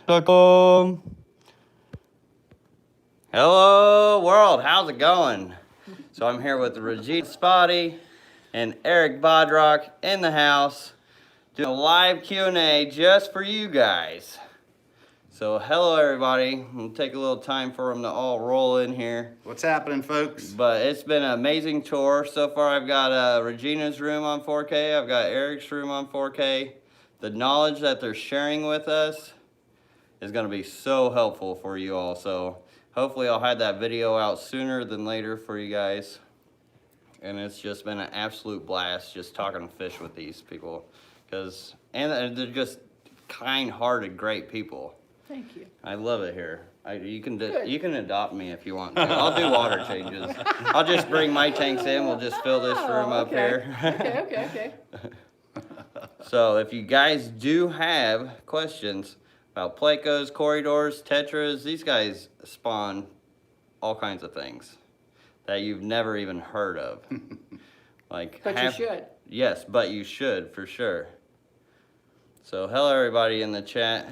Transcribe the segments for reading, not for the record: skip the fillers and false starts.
Hello world, how's it going? So I'm here with Regina, Spotti, and Eric Bodrock in the house doing a live Q&A just for you guys. So hello everybody. I'm gonna take a little time for them to all roll in here. What's happening, folks? But it's been an amazing tour. So far I've got Regina's room on 4K, I've got Eric's room on 4K. The knowledge that they're sharing with us is gonna be so helpful for you all. So hopefully I'll have that video out sooner than later for you guys. And it's just been an absolute blast just talking fish with these people. And they're just kind-hearted, great people. Thank you. I love it here. You can adopt me if you want to. I'll do water changes. I'll just bring my tanks in. We'll just fill this room up here. Okay. So if you guys do have questions about plecos, corydoras, tetras, these guys spawn all kinds of things that you've never even heard of. But you should. Yes, but you should for sure. So hello everybody in the chat.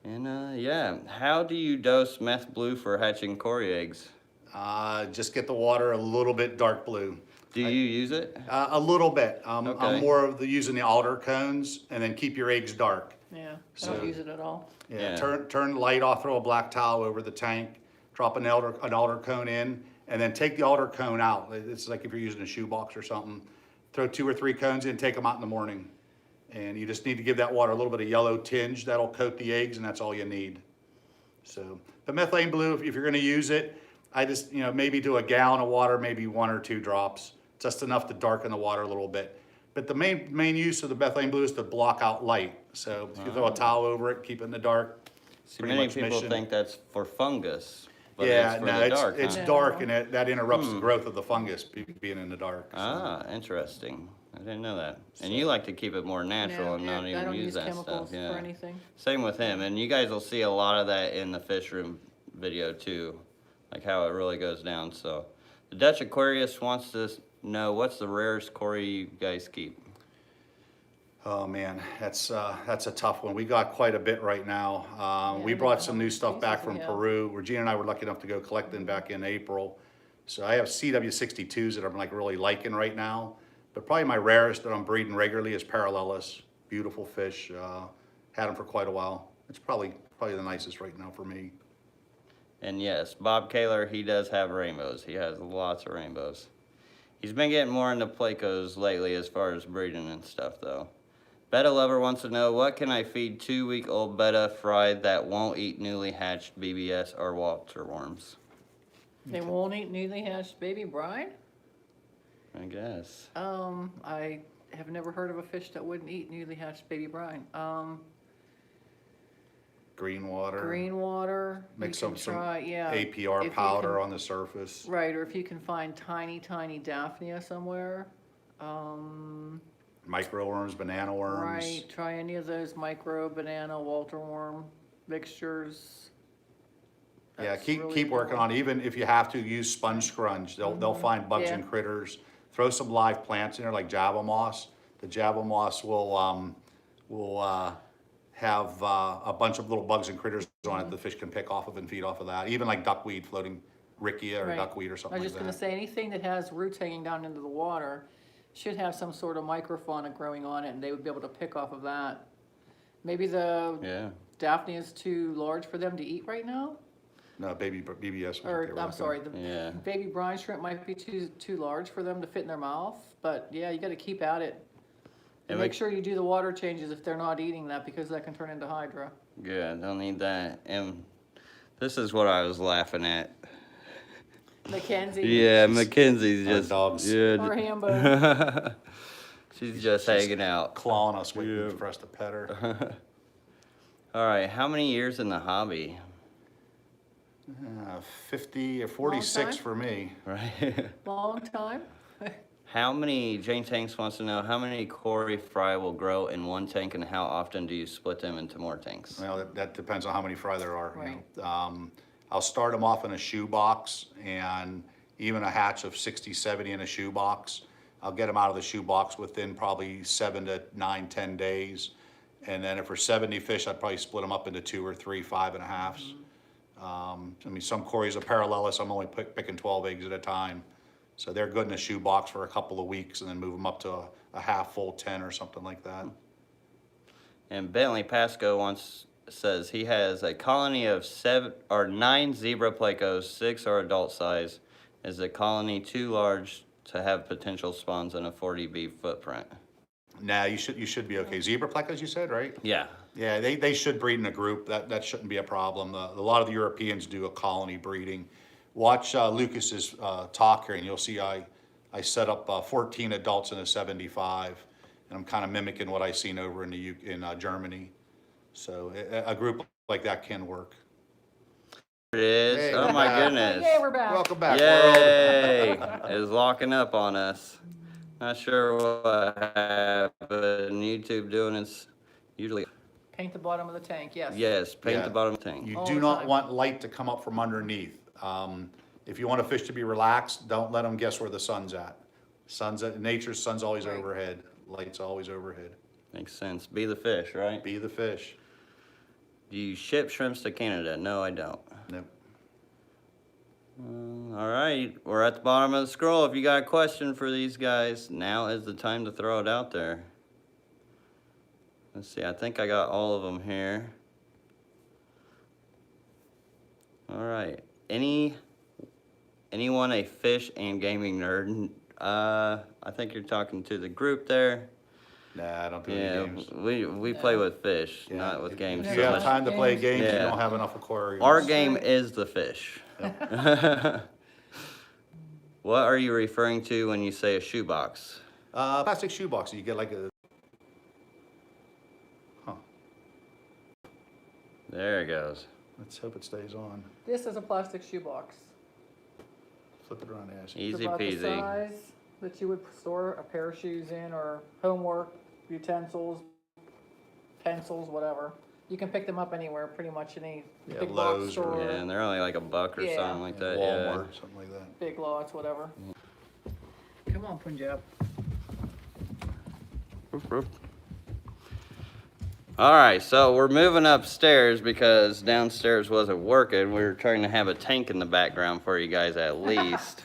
And yeah, how do you dose meth blue for hatching cory eggs? Just get the water a little bit dark blue. Do you use it? A little bit. Okay. I'm more of using the alder cones, and then keep your eggs dark. Yeah, I don't use it at all. Yeah. Turn the light off, throw a black towel over the tank, drop an alder cone in, and then take the alder cone out. It's like if you're using a shoebox or something. Throw 2 or 3 cones in, take them out in the morning. And you just need to give that water a little bit of yellow tinge. That'll coat the eggs, and that's all you need. So, the methane blue, if you're gonna use it, I just, maybe do a gallon of water, maybe 1 or 2 drops, just enough to darken the water a little bit. But the main use of the methane blue is to block out light. So if you throw a towel over it, keep it in the dark. See, many people think that's for fungus. But Yeah, it's for no, the dark, it's huh? dark, and that interrupts the growth of the fungus being in the dark. So. Ah, interesting. I didn't know that. And you like to keep it more natural and not I even don't use that chemicals stuff. Yeah. for anything. Same with him. And you guys will see a lot of that in the fish room video too, like how it really goes down. So the Dutch Aquarius wants to know, what's the rarest cory you guys keep? Oh man, that's a tough one. We got quite a bit right now. We Yeah, brought some how new many stuff back species from we have. Peru. Regina and I were lucky enough to go collect them back in April. So I have CW62s that I'm like really liking right now. But probably my rarest that I'm breeding regularly is Parallelus. Beautiful fish. Had them for quite a while. It's probably the nicest right now for me. And yes, Bob Kaler, he does have rainbows. He has lots of rainbows. He's been getting more into plecos lately as far as breeding and stuff though. Betta Lover wants to know, what can I feed 2-week-old betta fry that won't eat newly hatched BBS or water worms? They won't eat newly hatched baby brine? I guess. I have never heard of a fish that wouldn't eat newly hatched baby brine. Green water. Green water. Mix you can some try, yeah. APR If you powder can- on the surface. Right, or if you can find tiny Daphnia somewhere. Microworms, banana worms. Right, try any of those micro, banana, Walter worm mixtures. Yeah, That's keep really working cool. on it. Even if you have to use sponge scrunch, they'll find bugs Yeah. and critters. Throw some live plants in there like Java moss. The Java moss will have a bunch of little bugs and critters on it the fish can pick off of and feed off of that. Even like duckweed, floating rickia or Right. duckweed or I something was like just gonna that. say, anything that has roots hanging down into the water should have some sort of microfauna growing on it, and they would be able to pick off of that. Maybe the Yeah. Daphne is too large for them to eat right now? No, baby BBS. was what Or, they were I'm looking. sorry, the Yeah. baby brine shrimp might be too large for them to fit in their mouth, but yeah, you gotta keep at it. And And make we- sure you do the water changes if they're not eating that, because that can turn into hydra. Good, don't need that. And this is what I was laughing at. Mackenzie. Yeah, Mackenzie's Our just dogs. Or Yeah, Hambo. she's just hanging out. Clawing us, waiting for us to pet her. All right, how many years in the hobby? 50 or 46 time? for me. Right. Long time. How many, Jane Tanks wants to know, how many cory fry will grow in one tank and how often do you split them into more tanks? Well, that depends on how many fry there are. Right. I'll start them off in a shoebox, and even a hatch of 60, 70 in a shoebox. I'll get them out of the shoebox within probably 7 to 9, 10 days. And then if we're 70 fish, I'd probably split them up into 2 or 3 5.5s. I mean, some cories are parallelus, I'm only picking 12 eggs at a time. So they're good in a shoe box for a couple of weeks and then move them up to a half full 10 or something like that. And Bentley Pasco once says he has a colony of 9 zebra plecos, 6 are adult size. Is the colony too large to have potential spawns in a 40B footprint? Nah, you should be okay. Zebra plecos, you said, right? Yeah. Yeah, they should breed in a group. That shouldn't be a problem. A lot of the Europeans do a colony breeding. Watch Lucas's talk here, and you'll see I set up 14 adults in a 75, and I'm kind of mimicking what I seen over in Germany. So a group like that can work. There it is. Hey, Oh we're my back. goodness. Yay, we're back. Welcome back, world. Yay! Is locking up on us. Not sure what happened. YouTube doing its usually. Paint the bottom of the tank, yes. Yes, paint Yeah. the bottom of the tank. You All do the not time. want light to come up from underneath. If you want a fish to be relaxed, don't let them guess where the sun's at. Nature's sun's always Right. overhead. Light's always overhead. Makes sense. Be the fish, right? Be the fish. Do you ship shrimps to Canada? No, I don't. Nope. All right, we're at the bottom of the scroll. If you got a question for these guys, now is the time to throw it out there. Let's see, I think I got all of them here. All right, anyone a fish and gaming nerd? I think you're talking to the group there. Nah, I don't do Yeah, any games. we play with fish, Yeah, not with games. If so you have much. time to play games, you Yeah. don't have enough aquariums. Our game is the fish. What are you referring to when you say a shoebox? Plastic shoebox. You get like a. Huh. There it goes. Let's hope it stays on. This is a plastic shoebox. Flip it around, Ashley. It's Easy about the peasy. size that you would store a pair of shoes in, or homework, utensils, pencils, whatever. You can pick them up anywhere, pretty much any Yeah, big box Lowe's or- store, Yeah, and they're only like $1 or Yeah. something like that. Walmart, something like that. big lots, whatever. Come on, Punjab. Yeah. All right, so we're moving upstairs because downstairs wasn't working. We were trying to have a tank in the background for you guys at least,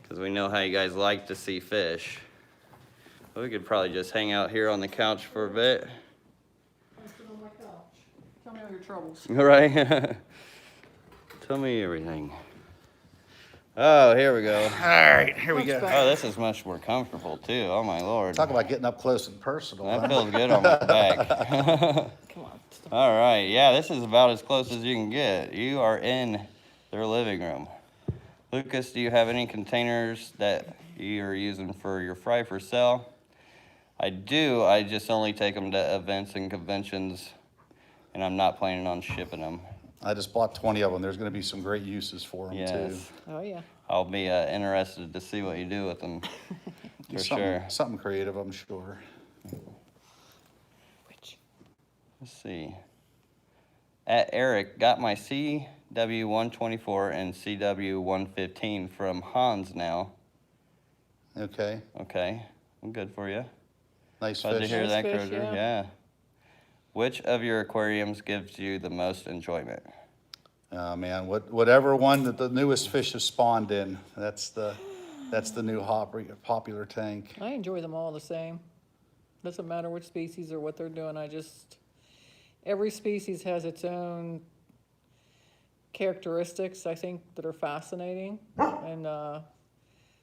because we know how you guys like to see fish. But we could probably just hang out here on the couch for a bit. Tell me all your troubles. All right. Tell me everything. Oh, here we go. All right, here we go. Oh, this is much more comfortable too. Oh my Lord. Talk about getting up close and personal. That huh? feels good on my back. Come on. Stop. All right, yeah, this is about as close as you can get. You are in their living room. Lucas, do you have any containers that you're using for your fry for sale? I do. I just only take them to events and conventions, and I'm not planning on shipping them. I just bought 20 of them. There's going to be some great uses for them Yes. Oh, yeah. I'll be interested to see what you do with them, too. for sure. Something creative, I'm sure. Which? Let's see. At Eric, got my CW124 and CW115 from Hans now. Okay, Okay, I'm good for you. nice Glad to fish. hear Nice that, fish, Crozier. yeah. Yeah. Which of your aquariums gives you the most enjoyment? Man, whatever one that the newest fish has spawned in, that's the new popular tank. I enjoy them all the same. Doesn't matter which species or what they're doing. Every species has its own characteristics, I think, that are fascinating. And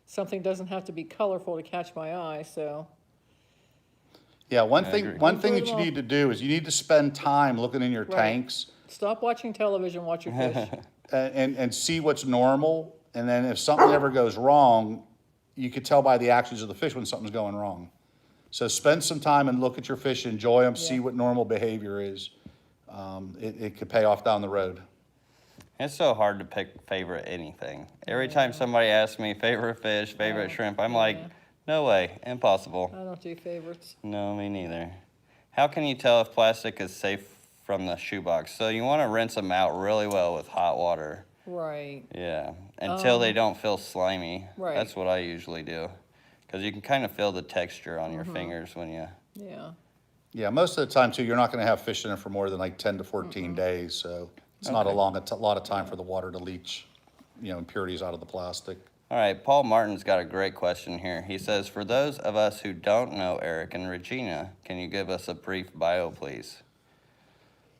something doesn't have to be colorful to catch my eye, so. Yeah, one I thing agree. that you need to do is you need to spend time looking in your Right. tanks Stop watching television, watch your fish. and see what's normal. And then if something ever goes wrong, you could tell by the actions of the fish when something's going wrong. So spend some time and look at your fish, enjoy them, see Yeah. what normal behavior is. It could pay off down the road. It's so hard to pick favorite anything. Every time somebody asks me favorite fish, favorite shrimp, I'm like, Yeah. no way, impossible. I don't do favorites. No, me neither. How can you tell if plastic is safe from the shoebox? So you want to rinse them out really well with hot water. Right. Yeah, until they don't feel slimy. Right. That's what I usually do. Because you can kind of feel the texture on your fingers when you... Yeah. Yeah, most of the time too, you're not gonna have fish in it for more than like 10 to 14 days, so it's not a Okay. lot of time for the water to leach, impurities out of the plastic. All right, Paul Martin's got a great question here. He says, for those of us who don't know Eric and Regina, can you give us a brief bio, please?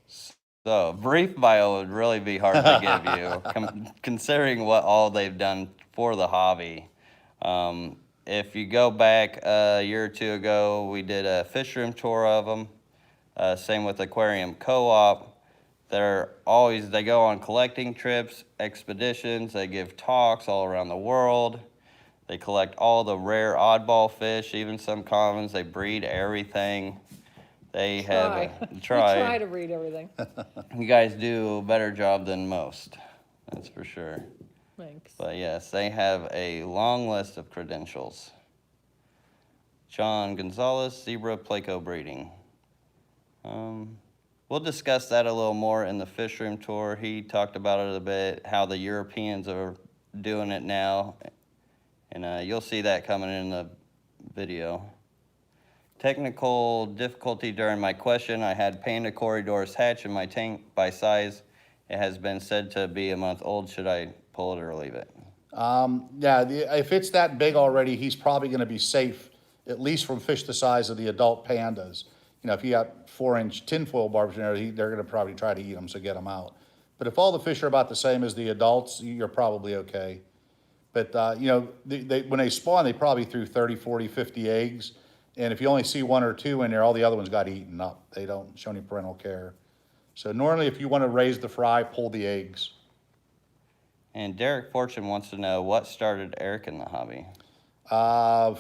So, a brief bio would really be hard to give you, considering what all they've done for the hobby. If you go back a year or two ago, we did a fish room tour of them. Same with Aquarium Co-op. They go on collecting trips, expeditions, they give talks all around the world. They collect all the rare oddball fish, even some commons. They breed everything. They have We try to read everything. You guys do a better job than most, that's for sure. Thanks. But yes, they have a long list of credentials. John Gonzalez, zebra placo breeding. We'll discuss that a little more in the fish room tour. He talked about it a bit, how the Europeans are doing it now. And you'll see that coming in the video. Technical difficulty during my question. I had panda corydoras hatch in my tank by size. It has been said to be a month old. Should I pull it or leave it? Yeah, if it's that big already, he's probably gonna be safe, at least from fish the size of the adult pandas. If you got 4-inch tinfoil barbs in there, they're gonna probably try to eat them, so get them out. But if all the fish are about the same as the adults, you're probably okay. But, when they spawn, they probably threw 30, 40, 50 eggs. And if you only see 1 or 2 in there, all the other ones got eaten up. They don't show any parental care. So normally, if you want to raise the fry, pull the eggs. And Derek Fortune wants to know what started Eric in the hobby.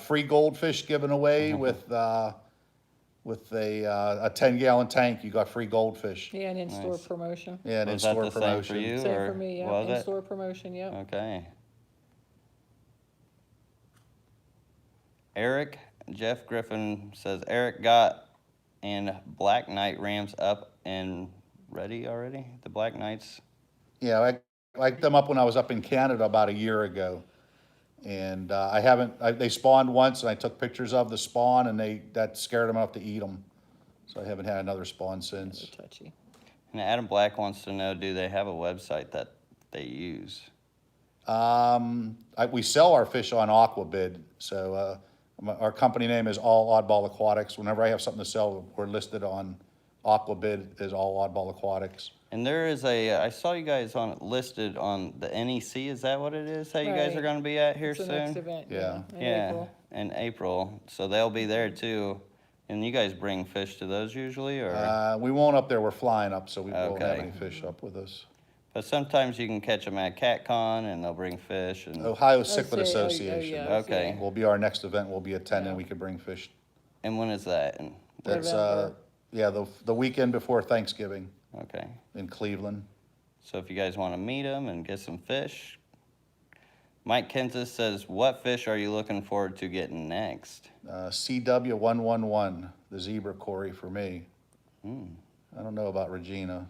Free goldfish given away with a 10-gallon tank. You got free goldfish. Yeah, an in-store Nice. promotion. Yeah, an Was that in-store the same promotion. for you? Same or for me, yeah. was it? In-store promotion, yep. Okay. Eric, Jeff Griffin says, Eric got and Black Knight Rams up and ready already? The Black Knights? Yeah, I liked them up when I was up in Canada about a year ago. And they spawned once and I took pictures of the spawn and that scared them enough to eat them. So I haven't had another spawn since. They're touchy. And Adam Black wants to know, do they have a website that they use? We sell our fish on Aquabid, so our company name is All Oddball Aquatics. Whenever I have something to sell, we're listed on Aquabid as All Oddball Aquatics. And there is I saw you guys listed on the NEC, is that what it is that you guys Right. are gonna be at here It's the soon? next event, Yeah. in Yeah, April. in April, so they'll be there too. And you guys bring fish to those usually, or? We won't up there, we're flying up, so we won't have Okay. any fish up with us. But sometimes you can catch them at CatCon and they'll bring fish and, Ohio Cichlid see. Oh, Association. yeah. okay. Will be our next event, we'll be attending, Yeah. we could bring fish. And when is that? That's, November. the weekend before Thanksgiving Okay, in Cleveland. so if you guys wanna meet them and get some fish. Mike Kenzis says, what fish are you looking forward to getting next? CW111, the zebra Cory for me. I don't know about Regina.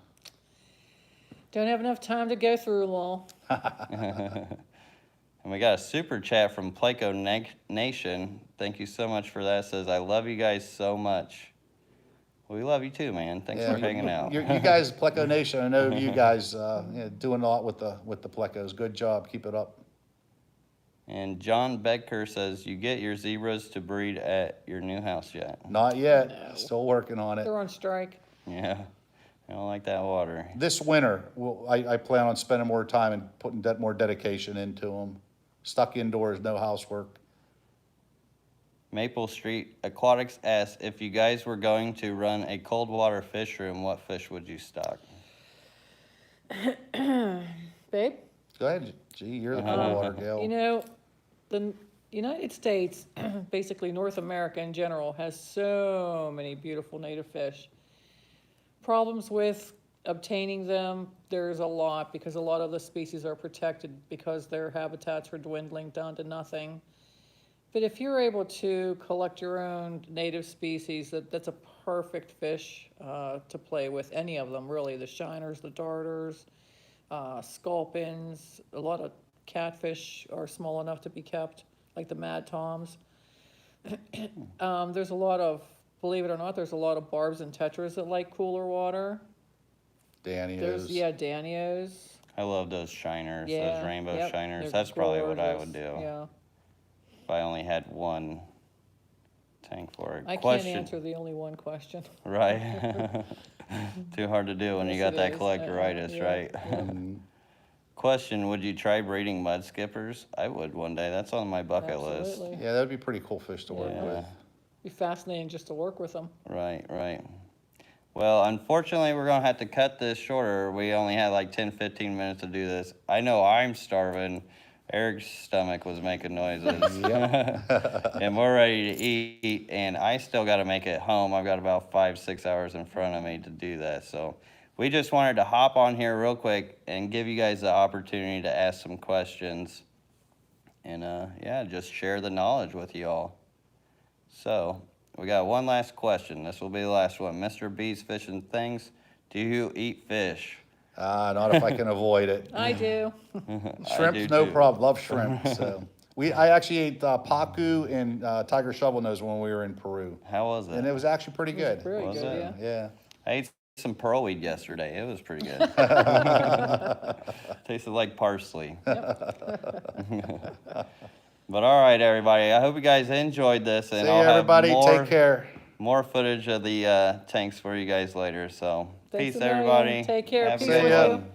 Don't have enough time to go through them all. And we got a super chat from Placo Nation. Thank you so much for that. It says, I love you guys so much. Well, we love you too, man. Thanks for hanging out. You guys, Pleco Nation, I know you guys doing a lot with the Plecos. Good job, keep it up. And John Becker says, you get your zebras to breed at your new house yet? Not yet, No. still working on it. They're on strike. Yeah, I don't like that water. This winter, I plan on spending more time and putting more dedication into them. Stuck indoors, no housework. Maple Street Aquatics asks, if you guys were going to run a cold water fish room, what fish would you stock? Babe? Go ahead, gee, you're the cold water gal. You know, the United States, basically North America in general, has so many beautiful native fish. Problems with obtaining them, there's a lot, because a lot of the species are protected because their habitats are dwindling down to nothing. But if you're able to collect your own native species, that's a perfect fish to play with, any of them really, the shiners, the darters, sculpins, a lot of catfish are small enough to be kept, like the mad toms. There's a lot of believe it or not, there's a lot of barbs and tetras that like cooler water. There's, Danios. yeah, Danios. I love those shiners, Yeah, those rainbow yep, shiners. they're That's probably what I would gorgeous. do Yeah, if I only had one tank for it. I can't answer the only one question. Right. Too hard to do when you Yes, got it that is. collectoritis, Yeah, right? yeah. Question, would you try breeding mud skippers? I would one day. That's on my bucket list. Absolutely. Yeah, that'd be pretty cool fish to work Yeah. with. Be fascinating just to work with them. Right, right. Well, unfortunately, we're going to have to cut this shorter. We only had like 10, 15 minutes to do this. I know I'm starving. Eric's stomach was making noises. And we're ready to eat, and I still got to make it home. I've got about 5, 6 hours in front of me to do that. So we just wanted to hop on here real quick and give you guys the opportunity to ask some questions. And yeah, just share the knowledge with you all. So we got one last question. This will be the last one. Mr. B's Fishing Things, do you eat fish? Not if I can avoid it. I do. Shrimp, do no too. problem. Love shrimp. So I actually ate pacu and tiger shovelnose when we were in Peru, How was and it? it was actually pretty good. Very Was good, it? yeah. Yeah. I ate some pearlweed yesterday. It was pretty good. Tasted like parsley. But all right, everybody. I hope you guys enjoyed this, and See I'll you, everybody. have more, Take care. more footage of the tanks for you guys later. So Thanks peace, a million. everybody. Take care. Have a Peace good with one. you.